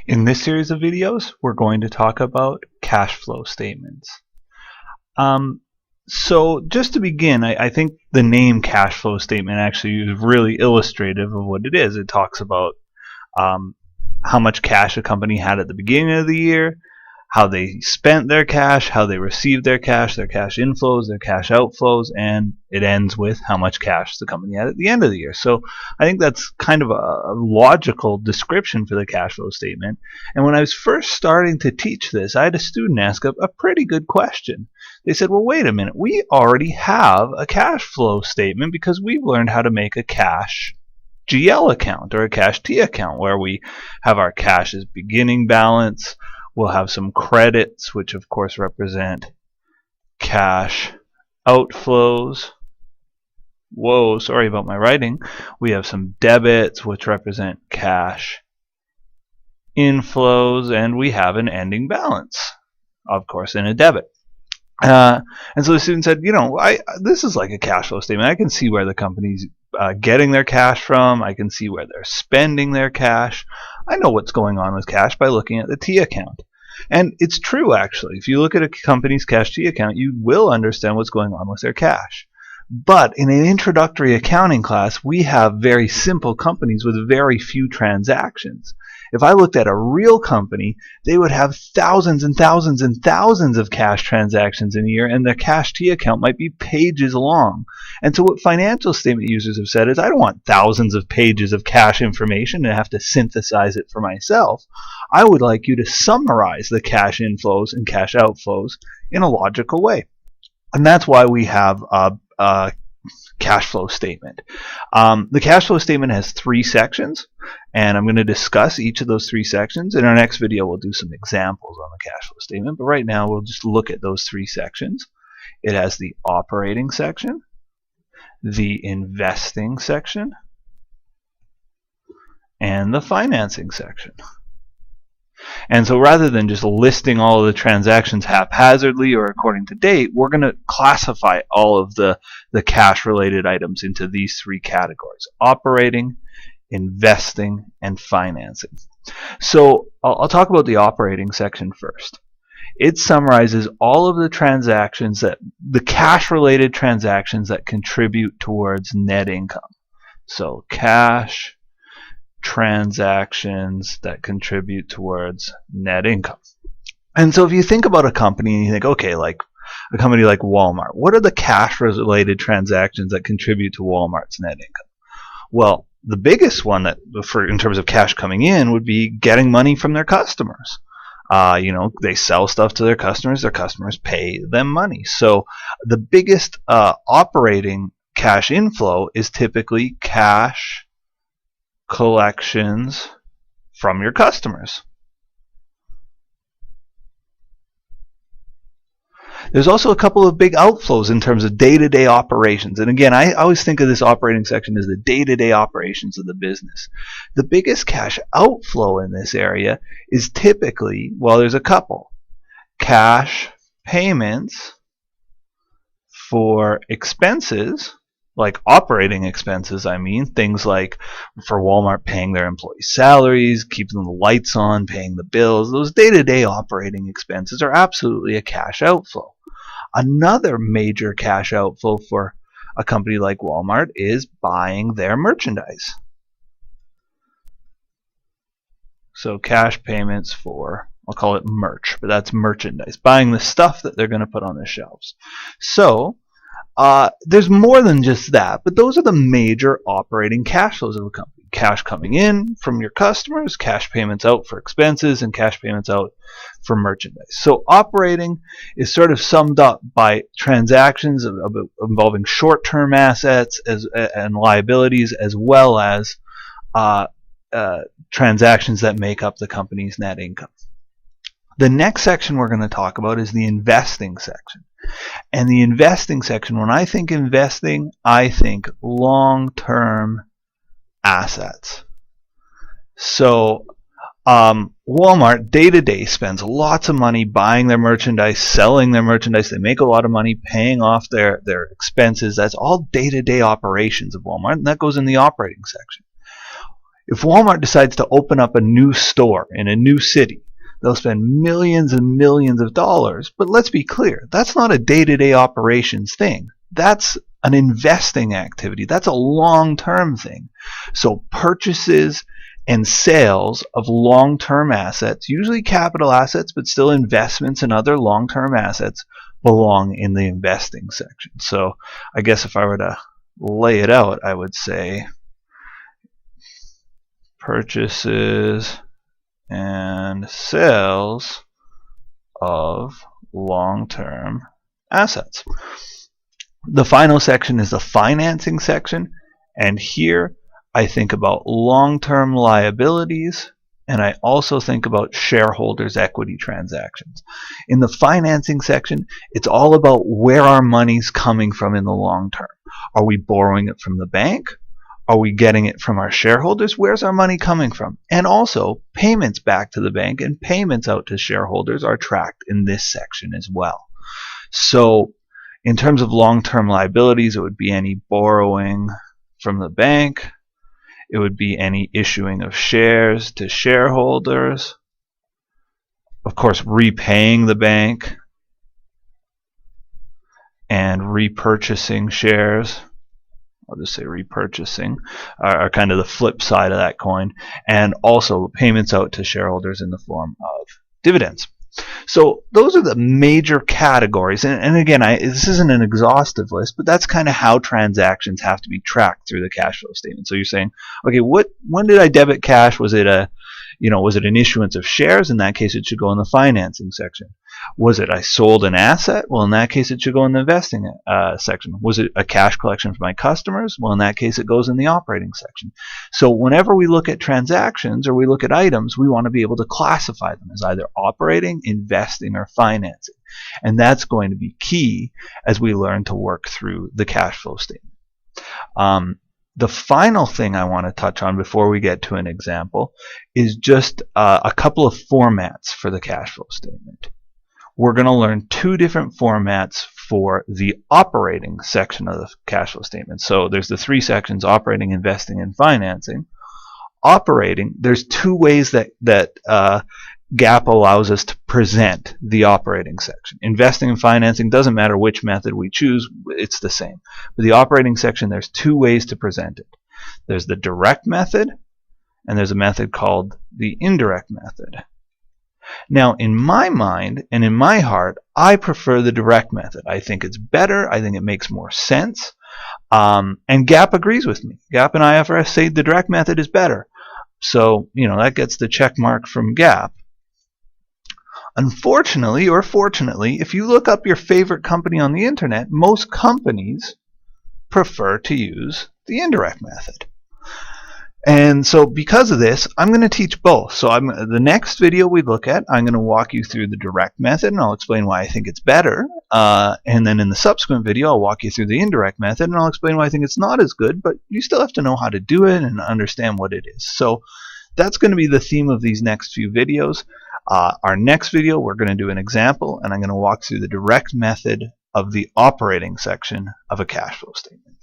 In this series of videos, we're going to talk about cash flow statements. So just to begin, I think the name cash flow statement actually is really illustrative of what it is. It talks about how much cash a company had at the beginning of the year, how they spent their cash, how they received their cash inflows, their cash outflows, and it ends with how much cash the company had at the end of the year. So I think that's kind of a logical description for the cash flow statement. And when I was first starting to teach this, I had a student ask a pretty good question. They said, well, wait a minute, we already have a cash flow statement because we've learned how to make a cash GL account or a cash T account where we have our cash as beginning balance. We'll have some credits, which of course represent cash outflows. Whoa, sorry about my writing. We have some debits, which represent cash inflows, and we have an ending balance, of course, in a debit. And so the student said, this is like a cash flow statement. I can see where the company's getting their cash from. I can see where they're spending their cash. I know what's going on with cash by looking at the T account. And it's true, actually. If you look at a company's cash T account, you will understand what's going on with their cash. But in an introductory accounting class, we have very simple companies with very few transactions. If I looked at a real company, they would have thousands and thousands and thousands of cash transactions in a year, and their cash T account might be pages long. And so what financial statement users have said is, I don't want thousands of pages of cash information and have to synthesize it for myself. I would like you to summarize the cash inflows and cash outflows in a logical way. And that's why we have a cash flow statement. The cash flow statement has 3 sections, and I'm going to discuss each of those 3 sections. In our next video, we'll do some examples on the cash flow statement, but right now we'll just look at those 3 sections. It has the operating section, the investing section, and the financing section. And so rather than just listing all of the transactions haphazardly or according to date, we're going to classify all of the cash-related items into these 3 categories: operating, investing, and financing. So I'll talk about the operating section first. It summarizes all of the transactions, the cash-related transactions that contribute towards net income. So cash transactions that contribute towards net income. And so if you think about a company and you think, okay, like a company like Walmart, what are the cash-related transactions that contribute to Walmart's net income? Well, the biggest one in terms of cash coming in would be getting money from their customers. They sell stuff to their customers pay them money. So the biggest operating cash inflow is typically cash collections from your customers. There's also a couple of big outflows in terms of day-to-day operations. And again, I always think of this operating section as the day-to-day operations of the business. The biggest cash outflow in this area is typically, well, there's a couple. Cash payments for expenses, like operating expenses, things like for Walmart paying their employees' salaries, keeping the lights on, paying the bills. Those day-to-day operating expenses are absolutely a cash outflow. Another major cash outflow for a company like Walmart is buying their merchandise. So cash payments for, I'll call it merch, but that's merchandise, buying the stuff that they're going to put on the shelves. So there's more than just that, but those are the major operating cash flows of a company. Cash coming in from your customers, cash payments out for expenses, and cash payments out for merchandise. So operating is sort of summed up by transactions involving short-term assets and liabilities, as well as transactions that make up the company's net income. The next section we're going to talk about is the investing section. And the investing section, when I think investing, I think long-term assets. So Walmart day-to-day spends lots of money buying their merchandise, selling their merchandise. They make a lot of money paying off their expenses. That's all day-to-day operations of Walmart, and that goes in the operating section. If Walmart decides to open up a new store in a new city, they'll spend millions and millions of dollars. But let's be clear, that's not a day-to-day operations thing. That's an investing activity. That's a long-term thing. So purchases and sales of long-term assets, usually capital assets, but still investments in other long-term assets, belong in the investing section. So I guess if I were to lay it out, I would say purchases and sales of long-term assets. The final section is the financing section, and here I think about long-term liabilities, and I also think about shareholders' equity transactions. In the financing section, it's all about where our money's coming from in the long term. Are we borrowing it from the bank? Are we getting it from our shareholders? Where's our money coming from? And also, payments back to the bank and payments out to shareholders are tracked in this section as well. So, in terms of long-term liabilities, it would be any borrowing from the bank. It would be any issuing of shares to shareholders. Of course, repaying the bank and repurchasing shares. I'll just say repurchasing are kind of the flip side of that coin. And also payments out to shareholders in the form of dividends. So those are the major categories. And again, this isn't an exhaustive list, but that's kind of how transactions have to be tracked through the cash flow statement. So you're saying, okay, when did I debit cash? Was it an issuance of shares? In that case, it should go in the financing section. Was it I sold an asset? Well, in that case, it should go in the investing section. Was it a cash collection from my customers? Well, in that case, it goes in the operating section. So whenever we look at transactions or we look at items, we want to be able to classify them as either operating, investing, or financing. And that's going to be key as we learn to work through the cash flow statement. The final thing I want to touch on before we get to an example is just a couple of formats for the cash flow statement. We're going to learn two different formats for the operating section of the cash flow statement. So there's the three sections: operating, investing, and financing. Operating, there's two ways that GAAP allows us to present the operating section. Investing and financing, doesn't matter which method we choose, it's the same. But the operating section, there's two ways to present it. There's the direct method, and there's a method called the indirect method. Now, in my mind and in my heart, I prefer the direct method. I think it's better. I think it makes more sense. And GAAP agrees with me. GAAP and IFRS say the direct method is better. So, that gets the check mark from GAAP. Unfortunately, or fortunately, if you look up your favorite company on the internet, most companies prefer to use the indirect method. And so because of this, I'm going to teach both. So the next video we look at, I'm going to walk you through the direct method, and I'll explain why I think it's better. And then in the subsequent video, I'll walk you through the indirect method, and I'll explain why I think it's not as good, but you still have to know how to do it and understand what it is. So that's going to be the theme of these next few videos. Our next video, we're going to do an example, and I'm going to walk through the direct method of the operating section of a cash flow statement.